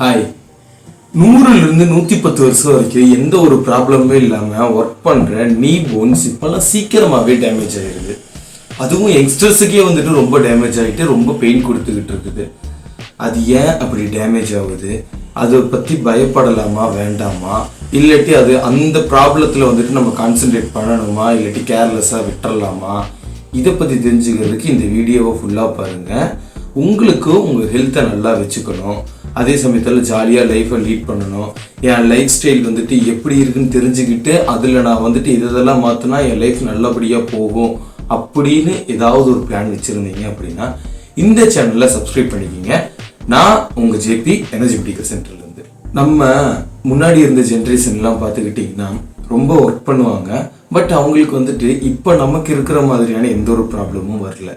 Hi. 100லிருந்து 110 வருஷம் வரைக்கும் எந்த ஒரு ப்ராப்ளமே இல்லாமல் ஒர்க் பண்ணுற நீ போன்ஸ் இப்போல்லாம் சீக்கிரமாகவே டேமேஜ் ஆகிடுது. அதுவும் யங்ஸ்டர்ஸுக்கே ரொம்ப டேமேஜ் ஆகிட்டு ரொம்ப பெயின் கொடுத்துக்கிட்டு இருக்குது. அது ஏன் அப்படி டேமேஜ் ஆகுது, அதை பற்றி பயப்படலாமா வேண்டாமா, இல்லாட்டி அது அந்த ப்ராப்ளத்தில் நம்ம கான்சென்ட்ரேட் பண்ணணுமா இல்லாட்டி கேர்லெஸ்ஸாக விட்டுறலாமா, இதை பற்றி தெரிஞ்சுக்கிறதுக்கு இந்த வீடியோவை ஃபுல்லாக பாருங்கள். உங்களுக்கு உங்கள் ஹெல்த்தை நல்லா வச்சுக்கணும், அதே சமயத்தில் ஜாலியாக லைஃப்பை லீட் பண்ணணும். என் லைஃப் ஸ்டைல் எப்படி இருக்குன்னு தெரிஞ்சுக்கிட்டு அதில் நான் இதெல்லாம் மாற்றினா என் லைஃப் நல்லபடியாக போகும் அப்படின்னு ஏதாவது ஒரு பிளான் வச்சுருந்தீங்க அப்படின்னா இந்த சேனலில் சப்ஸ்கிரைப் பண்ணிக்கிங்க. நான் உங்கள் ஜேபி எனர்ஜி மெடிக்கல் சென்டர்லேருந்து. நம்ம முன்னாடி இருந்த ஜென்ரேஷன்லாம் பார்த்துக்கிட்டிங்கன்னா ரொம்ப ஒர்க் பண்ணுவாங்க. பட் அவங்களுக்கு இப்போ நமக்கு இருக்கிற மாதிரியான எந்த ஒரு ப்ராப்ளமும் வரல.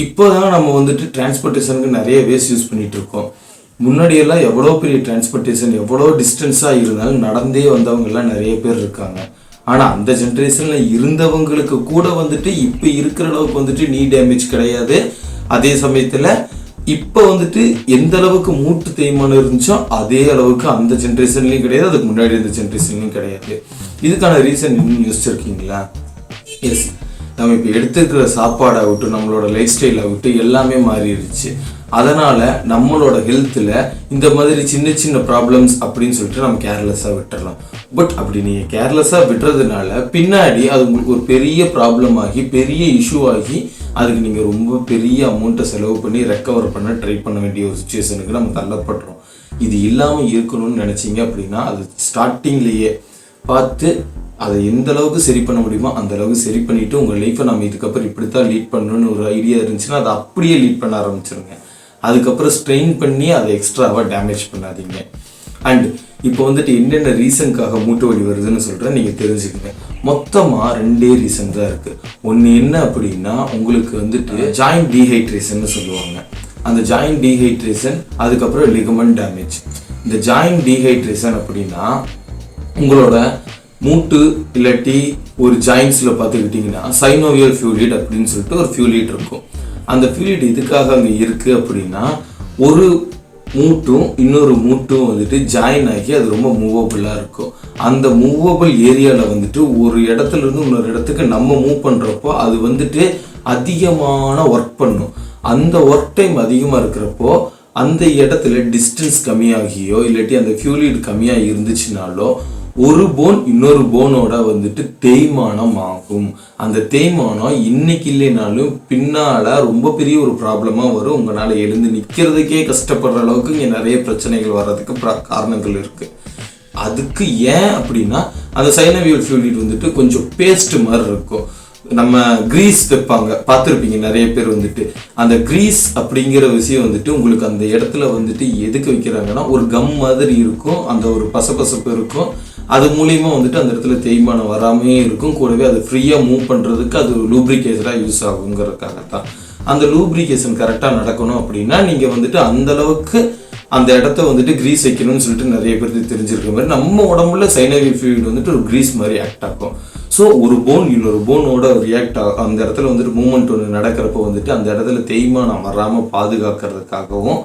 இப்போ தான் நம்ம டிரான்ஸ்போர்ட்டேஷனுக்கு நிறைய வேஸ் யூஸ் பண்ணிகிட்டு இருக்கோம். முன்னாடியெல்லாம் எவ்வளோ பெரிய டிரான்ஸ்போர்ட்டேஷன் எவ்வளோ டிஸ்டன்ஸாக இருந்தாலும் நடந்தே வந்தவங்கெல்லாம் நிறைய பேர் இருக்காங்க. ஆனால் அந்த ஜென்ரேஷனில் இருந்தவங்களுக்கு கூட இப்போ இருக்கிற அளவுக்கு நீ டேமேஜ் கிடையாது. அதே சமயத்தில் இப்போ எந்த அளவுக்கு மூட்டு தேய்மானம் இருந்துச்சோ அதே அளவுக்கு அந்த ஜென்ரேஷன்லையும் கிடையாது, அதுக்கு முன்னாடி இருந்த ஜென்ரேஷன்லையும் கிடையாது. இதுக்கான ரீசன் இன்னும் யோசிச்சிருக்கீங்களா? எஸ், நம்ம இப்போ எடுத்துக்கிற சாப்பாடாகட்டும் நம்மளோட லைஃப் ஸ்டைல் ஆகட்டும் எல்லாமே மாறிடுச்சு. அதனால் நம்மளோட ஹெல்த்தில் இந்த மாதிரி சின்ன சின்ன ப்ராப்ளம்ஸ் அப்படின்னு சொல்லிட்டு நம்ம கேர்லெஸ்ஸாக விட்டுறலாம். பட் அப்படி நீங்கள் கேர்லெஸ்ஸாக விட்டுறதுனால பின்னாடி அது உங்களுக்கு ஒரு பெரிய ப்ராப்ளம் ஆகி பெரிய இஷ்யூ ஆகி அதுக்கு நீங்கள் ரொம்ப பெரிய அமௌண்ட்டை செலவு பண்ணி ரெக்கவர் பண்ண ட்ரை பண்ண வேண்டிய ஒரு சுச்சுவேஷனுக்கு நம்ம தள்ளப்படுறோம். இது இல்லாமல் இருக்கணும்னு நினச்சிங்க அப்படின்னா அது ஸ்டார்டிங்லேயே பார்த்து அதை எந்த அளவுக்கு சரி பண்ண முடியுமோ அந்த அளவுக்கு சரி பண்ணிவிட்டு உங்கள் லைஃப்பை நம்ம இதுக்கப்புறம் இப்படித்தான் லீட் பண்ணணும்னு ஒரு ஐடியா இருந்துச்சுன்னா அதை அப்படியே லீட் பண்ண ஆரம்பிச்சிருங்க. அதுக்கப்புறம் ஸ்ட்ரெயின் பண்ணி அதை எக்ஸ்ட்ராவாக டேமேஜ் பண்ணாதீங்க. அண்ட் இப்போ என்னென்ன ரீசனுக்காக மூட்டு வலி வருதுன்னு சொல்கிறேன், நீங்கள் தெரிஞ்சுக்கங்க. மொத்தமாக 2 ரீசன் தான் இருக்குது. ஒன்று என்ன அப்படின்னா உங்களுக்கு ஜாயிண்ட் டீஹைட்ரேஷன் சொல்லுவாங்க. அந்த ஜாயிண்ட் டீஹைட்ரேஷன், அதுக்கப்புறம் லிகமெண்ட் டேமேஜ். இந்த ஜாயிண்ட் டீஹைட்ரேஷன் அப்படின்னா உங்களோட மூட்டு இல்லாட்டி ஒரு ஜாயின்ஸில் பார்த்துக்கிட்டிங்கன்னா சைனோவியல் ஃபியூலிட் அப்படின்னு சொல்லிட்டு ஒரு ஃபியூலிட் இருக்கும். அந்த ஃபியூலிட் எதுக்காக அங்கே இருக்குது அப்படின்னா ஒரு மூட்டும் இன்னொரு மூட்டும் ஜாயின் ஆகி அது ரொம்ப மூவபுளாக இருக்கும். அந்த மூவபிள் ஏரியாவில் ஒரு இடத்துலேருந்து இன்னொரு இடத்துக்கு நம்ம மூவ் பண்ணுறப்போ அது அதிகமான ஒர்க் பண்ணும். அந்த ஒர்க் டைம் அதிகமாக இருக்கிறப்போ அந்த இடத்துல டிஸ்டன்ஸ் கம்மியாகியோ இல்லாட்டி அந்த ஃபியூலிட் கம்மியாக இருந்துச்சுனாலோ ஒரு போன் இன்னொரு போனோட தேய்மானம் ஆகும். அந்த தேய்மானம் இன்னைக்கு இல்லைனாலும் பின்னால் ரொம்ப பெரிய ஒரு ப்ராப்ளமாக வரும். உங்களால் எழுந்து நிற்கிறதுக்கே கஷ்டப்படுற அளவுக்கு இங்கே நிறைய பிரச்சனைகள் வர்றதுக்கு காரணங்கள் இருக்குது. அதுக்கு ஏன் அப்படின்னா அந்த சைனோவியல் ஃபியூலிட் கொஞ்சம் பேஸ்ட் மாதிரி இருக்கும். நம்ம கிரீஸ் வைப்பாங்க, பார்த்துருப்பீங்க நிறைய பேர் அந்த கிரீஸ் அப்படிங்கிற விஷயம் உங்களுக்கு அந்த இடத்துல எதுக்கு வைக்கிறாங்கன்னா ஒரு கம் மாதிரி இருக்கும், அந்த ஒரு பசப்பசப்பு இருக்கும். அது மூலியமா அந்த இடத்துல தேய்மானம் வராமே இருக்கும். கூடவே அது ஃப்ரீயாக மூவ் பண்ணுறதுக்கு அது லூப்ரிகேஷனாக யூஸ் ஆகுங்கிறதுக்காகத்தான். அந்த லூப்ரிகேஷன் கரெக்டாக நடக்கணும் அப்படின்னா நீங்கள் அந்த அளவுக்கு அந்த இடத்த கிரீஸ் வைக்கணும்னு சொல்லிட்டு நிறைய பேருக்கு தெரிஞ்சிருக்க மாதிரி நம்ம உடம்புல சைனோவியல் ஃபியூலிட் ஒரு கிரீஸ் மாதிரி ஆக்ட் ஆகும். ஸோ ஒரு போன் இன்னொரு போனோட ரியாக்ட் ஆகும். அந்த இடத்துல மூமெண்ட் ஒன்று நடக்கிறப்போ அந்த இடத்துல தேய்மானம் வராமல் பாதுகாக்கிறதுக்காகவும்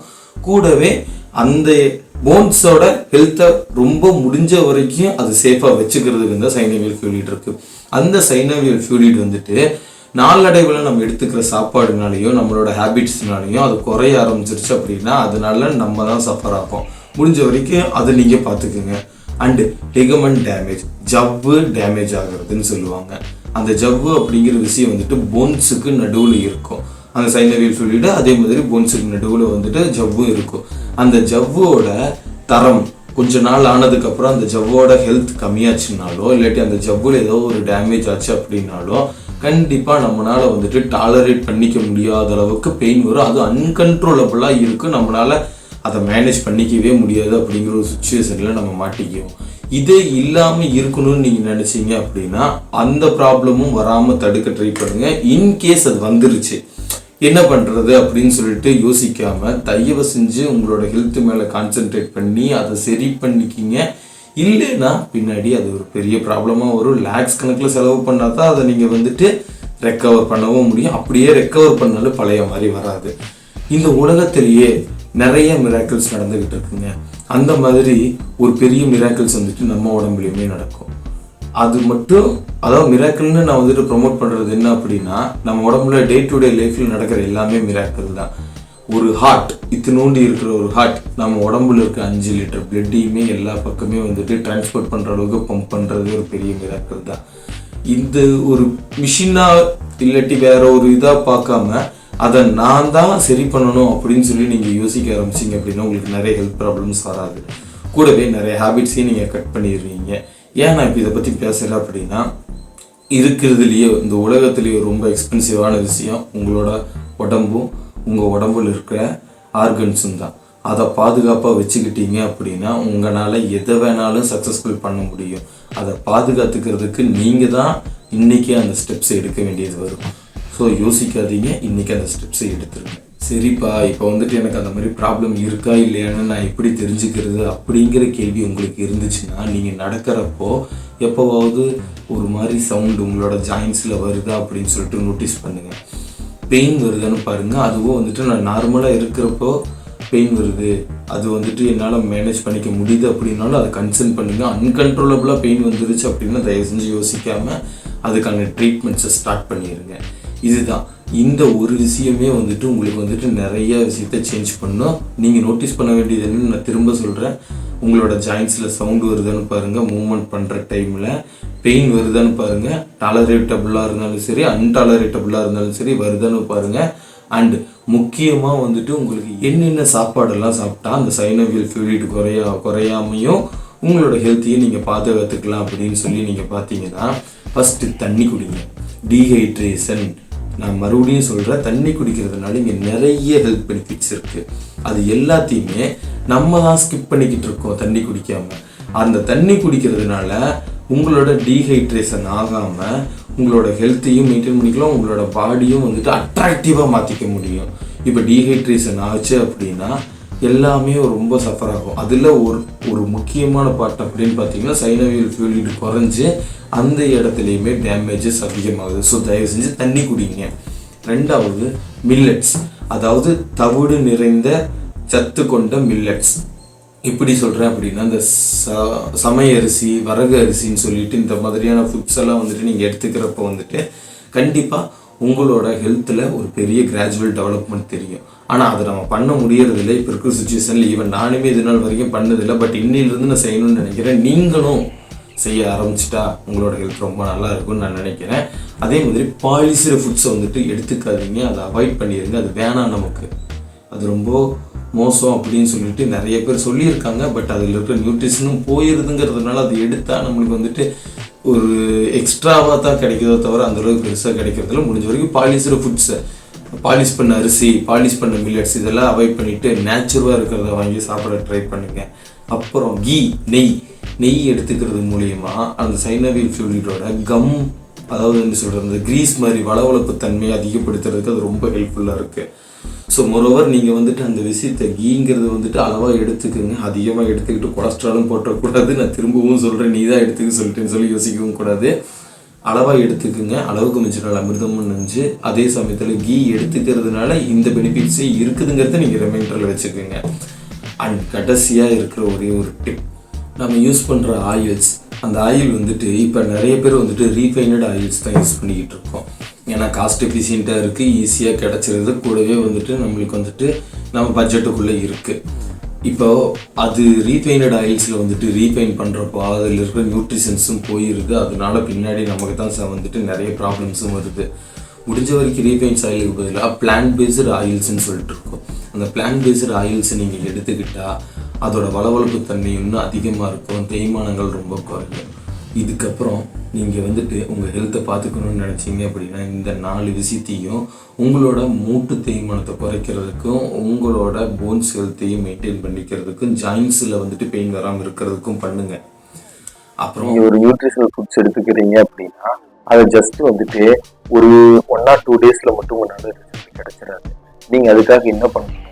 கூடவே அந்த போன்ஸோட ஹெல்த்தை ரொம்ப முடிஞ்ச வரைக்கும் அது சேஃபாக வச்சுக்கிறதுக்கு இந்த சைனோவியல் ஃபியூலிட் இருக்குது. அந்த சைனோவியல் ஃபியூலிட் நாளடைவில் நம்ம எடுத்துக்கிற சாப்பாடுனாலையும் நம்மளோட ஹேபிட்ஸ்னாலையும் அது குறைய ஆரம்பிச்சிருச்சு அப்படின்னா அதனால நம்ம தான் சஃபர் ஆகும். முடிஞ்ச வரைக்கும் அதை நீங்கள் பார்த்துக்குங்க. அண்டு லிகமெண்ட் டேமேஜ், ஜவ்வு டேமேஜ் ஆகிறதுன்னு சொல்லுவாங்க. அந்த ஜவ்வு அப்படிங்கிற விஷயம் போன்ஸுக்கு நடுவில் இருக்கும். அந்த சைனோவியல் ஃபியூலிட் அதே மாதிரி போன்ஸுக்கு நடுவில் ஜவ்வும் இருக்கும். அந்த ஜவ்வோட தரம் கொஞ்ச நாள் ஆனதுக்கப்புறம் அந்த ஜவ்வோட ஹெல்த் கம்மியாச்சுனாலோ இல்லாட்டி அந்த ஜவ்வில் ஏதோ ஒரு டேமேஜ் ஆச்சு அப்படின்னாலோ கண்டிப்பாக நம்மளால் டாலரேட் பண்ணிக்க முடியாத அளவுக்கு பெயின் வரும். அது அன்கன்ட்ரோலபிளாக இருக்கும். நம்மளால் அதை மேனேஜ் பண்ணிக்கவே முடியாது அப்படிங்கிற ஒரு சுச்சுவேஷனில் நம்ம மாட்டிக்குவோம். இதே இல்லாமல் இருக்கணும்னு நீங்கள் நினச்சிங்க அப்படின்னா அந்த ப்ராப்ளமும் வராமல் தடுக்க ட்ரை பண்ணுங்கள். இன்கேஸ் அது வந்துருச்சு என்ன பண்ணுறது அப்படின்னு சொல்லிட்டு யோசிக்காமல் தயவு செஞ்சு உங்களோட ஹெல்த்து மேலே கான்சென்ட்ரேட் பண்ணி அதை சரி பண்ணிக்கிங்க. இல்லைன்னா பின்னாடி அது ஒரு பெரிய ப்ராப்ளமாக வரும். லேக்ஸ் கணக்கில் செலவு பண்ணால் தான் அதை நீங்கள் ரெக்கவர் பண்ணவும் முடியும். அப்படியே ரெக்கவர் பண்ணாலும் பழைய மாதிரி வராது. இந்த உலகத்திலேயே நிறைய மிராக்கிள்ஸ் நடந்துகிட்டு இருக்குங்க. அந்த மாதிரி ஒரு பெரிய மிராக்கிள்ஸ் வந்துட்டு நம்ம உடம்புலையுமே நடக்கும். அது மட்டும், அதாவது மிராக்கிள்னு நான் வந்துட்டு ப்ரொமோட் பண்ணுறது என்ன அப்படின்னா, நம்ம உடம்புல டே டு டே லைஃப்பில் நடக்கிற எல்லாமே மிராக்கிள் தான். ஒரு ஹார்ட், இத்தினோண்டி இருக்கிற ஒரு ஹார்ட் நம்ம உடம்புல இருக்க 5 லிட்டர் பிளட்டையுமே எல்லா பக்கமே வந்துட்டு டிரான்ஸ்போர்ட் பண்ணுற அளவுக்கு பம்ப் பண்ணுறது ஒரு பெரிய மிராக்கிள் தான். இந்த ஒரு மிஷினாக இல்லாட்டி வேற ஒரு இதாக பார்க்காம அதை நான் தான் சரி பண்ணணும் அப்படின்னு சொல்லி நீங்கள் யோசிக்க ஆரம்பிச்சிங்க அப்படின்னா உங்களுக்கு நிறைய ஹெல்த் ப்ராப்ளம்ஸ் வராது. கூடவே நிறைய ஹேபிட்ஸையும் நீங்கள் கட் பண்ணிடுவீங்க. ஏன் நான் இப்போ இதை பற்றி பேசுகிறேன் அப்படின்னா, இருக்கிறதுலையே இந்த உலகத்துலேயே ரொம்ப எக்ஸ்பென்சிவான விஷயம் உங்களோட உடம்பும் உங்கள் உடம்புல இருக்கிற ஆர்கன்ஸும் தான். அதை பாதுகாப்பாக வச்சுக்கிட்டீங்க அப்படின்னா உங்களால் எதை வேணாலும் சக்ஸஸ்ஃபுல் பண்ண முடியும். அதை பாதுகாத்துக்கிறதுக்கு நீங்கள் தான் இன்றைக்கி அந்த ஸ்டெப்ஸை எடுக்க வேண்டியது வரும். ஸோ யோசிக்காதீங்க, இன்றைக்கி அந்த ஸ்டெப்ஸை எடுத்துருங்க. சரிப்பா, இப்போ வந்துட்டு எனக்கு அந்த மாதிரி ப்ராப்ளம் இருக்கா இல்லையான்னு நான் எப்படி தெரிஞ்சுக்கிறது அப்படிங்கிற கேள்வி உங்களுக்கு இருந்துச்சுன்னா, நீங்கள் நடக்கிறப்போ எப்போவாவது ஒரு மாதிரி சவுண்டு உங்களோட ஜாயின்ஸில் வருதா அப்படின்னு சொல்லிட்டு நோட்டீஸ் பண்ணுங்கள். பெயின் வருதான்னு பாருங்கள். அதுவும் வந்துட்டு நான் நார்மலாக இருக்கிறப்போ பெயின் வருது, அது வந்துட்டு என்னால் மேனேஜ் பண்ணிக்க முடியுது அப்படின்னாலும் அதை கன்சர்ன் பண்ணுங்கள். அன்கன்ட்ரோலபிளாக பெயின் வந்துருச்சு அப்படின்னா தயவு செஞ்சு யோசிக்காமல் அதுக்கான ட்ரீட்மெண்ட்ஸை ஸ்டார்ட் பண்ணிடுங்க. இதுதான், இந்த ஒரு விஷயமே வந்துட்டு உங்களுக்கு வந்துட்டு நிறைய விஷயத்தை சேஞ்ச் பண்ணும். நீங்கள் நோட்டீஸ் பண்ண வேண்டியது என்னன்னு நான் திரும்ப சொல்கிறேன். உங்களோட ஜாயின்ஸில் சவுண்டு வருதான்னு பாருங்கள். மூவ்மெண்ட் பண்ணுற டைமில் பெயின் வருதான்னு பாருங்கள். டாலரேட்டபுளாக இருந்தாலும் சரி, அன்டாலரேட்டபுளாக இருந்தாலும் சரி வருதான்னு பாருங்கள். அண்டு முக்கியமாக வந்துட்டு உங்களுக்கு என்னென்ன சாப்பாடெல்லாம் சாப்பிட்டா அந்த சைனோவியல் ஃப்ளூயிட் குறையாமையும் உங்களோட ஹெல்த்தையும் நீங்கள் பாதுகாத்துக்கலாம் அப்படின்னு சொல்லி நீங்கள் பார்த்தீங்கன்னா, ஃபஸ்ட்டு தண்ணி குடிங்க. டீஹைட்ரேஷன், நான் மறுபடியும் சொல்கிறேன், தண்ணி குடிக்கிறதுனால இங்கே நிறைய ஹெல்த் பெனிஃபிட்ஸ் இருக்குது. அது எல்லாத்தையுமே நம்ம தான் ஸ்கிப் பண்ணிக்கிட்டு இருக்கோம் தண்ணி குடிக்காமல். அந்த தண்ணி குடிக்கிறதுனால உங்களோட டீஹைட்ரேஷன் ஆகாமல் உங்களோட ஹெல்த்தையும் மெயின்டைன் பண்ணிக்கலாம், உங்களோட பாடியும் வந்துட்டு அட்ராக்டிவாக மாற்றிக்க முடியும். இப்போ டீஹைட்ரேஷன் ஆச்சு அப்படின்னா எல்லாமே ரொம்ப சஃபர் ஆகும். அதில் ஒரு முக்கியமான பார்ட் அப்படின்னு பார்த்தீங்கன்னா சைனோவியல் ஃப்ளூயிட் குறைஞ்சி அந்த இடத்துலையுமே டேமேஜஸ் அதிகமாகுது. ஸோ தயவு செஞ்சு தண்ணி குடிங்க. ரெண்டாவது, மில்லட்ஸ், அதாவது தவிடு நிறைந்த சத்து கொண்ட மில்லட்ஸ். இப்படி சொல்கிறேன் அப்படின்னா இந்த சமையரிசி, வரகு அரிசின்னு சொல்லிட்டு இந்த மாதிரியான ஃபுட்ஸ் எல்லாம் வந்துட்டு நீங்கள் எடுத்துக்கிறப்ப வந்துட்டு கண்டிப்பாக உங்களோட ஹெல்த்தில் ஒரு பெரிய கிராஜுவல் டெவலப்மெண்ட் தெரியும். ஆனால் அதை நம்ம பண்ண முடியறதில்லை இப்போ இருக்கிற சுச்சுவேஷனில். ஈவன் நானுமே இது நாள் வரைக்கும் பண்ணதில்லை. பட் இன்னிலிருந்து நான் செய்யணும்னு நினைக்கிறேன். நீங்களும் செய்ய ஆரம்பிச்சிட்டா உங்களோட ஹெல்த் ரொம்ப நல்லா இருக்கும்னு நான் நினைக்கிறேன். அதே மாதிரி பாலிஸ்டு ஃபுட்ஸை வந்துட்டு எடுத்துக்காதீங்க, அதை அவாய்ட் பண்ணிடுங்க. அது வேணாம், நமக்கு அது ரொம்ப மோசம் அப்படின்னு சொல்லிட்டு நிறைய பேர் சொல்லியிருக்காங்க. பட் அதில் இருக்கிற நியூட்ரிஷனும் போயிருதுங்கிறதுனால அது எடுத்தால் நம்மளுக்கு வந்துட்டு ஒரு எக்ஸ்ட்ராவாக தான் கிடைக்கிறதோ தவிர அந்தளவுக்கு பெருசாக கிடைக்கிறதுல. முடிஞ்ச வரைக்கும் பாலிஸ்டு ஃபுட்ஸை, பாலிஷ் பண்ண அரிசி, பாலிஷ் பண்ண மில்லட்ஸ் இதெல்லாம் அவாய்ட் பண்ணிவிட்டு நேச்சுரலாக இருக்கிறத வாங்கி சாப்பிட ட்ரை பண்ணுங்கள். அப்புறம் நெய் எடுத்துக்கிறது மூலயமா அந்த சைனோவியல் ஃப்ளூயிடோட கம், அதாவது என்ன சொல்கிறது, அந்த கிரீஸ் மாதிரி வளவளப்பு தன்மையை அதிகப்படுத்துறதுக்கு அது ரொம்ப ஹெல்ப்ஃபுல்லாக இருக்குது. ஸோ மொரோவர் நீங்கள் வந்துட்டு அந்த விஷயத்தை கீங்கிறது வந்துட்டு அளவாக எடுத்துக்குங்க. அதிகமாக எடுத்துக்கிட்டு கொலஸ்ட்ராலும் போட்டக்கூடாது. நான் திரும்பவும் சொல்கிறேன், நீ தான் எடுத்துக்க சொல்லிட்டேன்னு சொல்லி யோசிக்கவும் கூடாது. அளவாக எடுத்துக்குங்க. அளவுக்கு மிஞ்சினால் அமிர்தமும் நஞ்சு. அதே சமயத்தில் கீ எடுத்துக்கிறதுனால இந்த பெனிஃபிட்ஸே இருக்குதுங்கிறத நீங்கள் ரிமைண்டரில் வச்சுக்கோங்க. அண்ட் கடைசியாக இருக்கிற ஒரே ஒரு டிப், நம்ம யூஸ் பண்ணுற ஆயில்ஸ், அந்த ஆயில் வந்துட்டு இப்போ நிறைய பேர் வந்துட்டு ரீஃபைனட் ஆயில்ஸ் தான் யூஸ் பண்ணிக்கிட்டு இருக்கோம். ஏன்னா காஸ்ட் எஃபிஷியண்ட்டாக இருக்குது, ஈஸியாக கிடச்சிருது, கூடவே வந்துட்டு நம்மளுக்கு வந்துட்டு நம்ம பட்ஜெட்டுக்குள்ளே இருக்குது. இப்போது அது ரீஃபைனட் ஆயில்ஸில் வந்துட்டு ரீஃபைன் பண்ணுறப்போ அதில் இருக்கிற நியூட்ரிஷன்ஸும் போயிடுது. அதனால பின்னாடி நமக்கு தான் வந்துட்டு நிறைய ப்ராப்ளம்ஸும் வருது. முடிஞ்ச வரைக்கும் ரீஃபைன்ஸ் ஆயிலுக்கு பதிலாக பிளான்ட் பேஸ்டு ஆயில்ஸ்ன்னு சொல்லிட்டு இருக்கோம். அந்த பிளான்ட் பேஸ்டு ஆயில்ஸை நீங்கள் எடுத்துக்கிட்டால் அதோட வளவளப்பு தன்மை இன்னும் அதிகமாக இருக்கும், தேய்மானங்கள் ரொம்ப குறையும். இதுக்கப்புறம் நீங்கள் வந்துட்டு உங்கள் ஹெல்த்தை பார்த்துக்கணுன்னு நினச்சிங்க அப்படின்னா இந்த 4 விஷயத்தையும் உங்களோட மூட்டு தேய்மானத்தை குறைக்கிறதுக்கும், உங்களோட போன்ஸ் ஹெல்த்தையும் மெயின்டைன் பண்ணிக்கிறதுக்கும், ஜாயின்ஸில் வந்துட்டு பெயின் வராமல் இருக்கிறதுக்கும் பண்ணுங்கள். அப்புறம் ஒரு நியூட்ரிஷனல் ஃபுட்ஸ் எடுத்துக்கிறீங்க அப்படின்னா அதை ஜஸ்ட் வந்துட்டு ஒரு 1 or 2 டேஸில் மட்டும் ஒரு நல்ல ரிசல்ட் கிடைச்சிடாது. நீங்கள் அதுக்காக என்ன பண்ணணும்,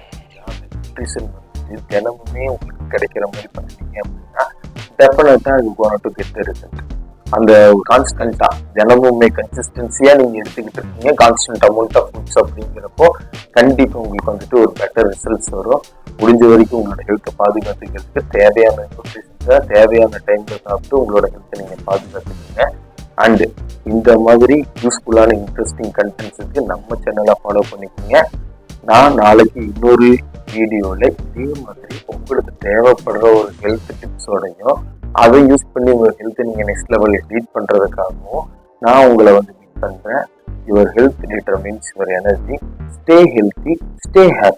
நியூட்ரிஷன் வந்து தினமுமே உங்களுக்கு கிடைக்கிற மாதிரி பண்ணுறீங்க அப்படின்னா டெஃபினட்டாக அது gonna get the result. அந்த கான்ஸ்டன்டா தினமுமே கன்சிஸ்டன்சியா நீங்க எடுத்துக்கிட்டு இருக்கீங்க, கான்ஸ்டன்ட் அமௌண்ட் ஆஃப் ஃபுட்ஸ் அப்படிங்கிறப்போ கண்டிப்பா உங்களுக்கு வந்துட்டு ஒரு பெட்டர் ரிசல்ட்ஸ் வரும். முடிஞ்ச வரைக்கும் உங்களோட ஹெல்த்தை பாதுகாத்துக்கிறதுக்கு தேவையான நியூட்ரிஷன்ஸை தேவையான டைம்ல சாப்பிட்டு உங்களோட ஹெல்த்தை நீங்க பாதுகாத்துக்கீங்க. அண்ட் இந்த மாதிரி யூஸ்ஃபுல்லான இன்ட்ரெஸ்டிங் கண்டென்ட்ஸுக்கு நம்ம சேனலை ஃபாலோ பண்ணிக்கோங்க. நான் நாளைக்கு இன்னொரு வீடியோவில் இதே மாதிரி உங்களுக்கு தேவைப்படுற ஒரு ஹெல்த் டிப்ஸோடையும் அதை யூஸ் பண்ணி உங்கள் ஹெல்த்தை நீங்கள் நெக்ஸ்ட் லெவலில் லீட் பண்ணுறதுக்காகவும் நான் உங்களை வந்து மீட் பண்ணுறேன். Your health determines your energy. Stay healthy, stay happy.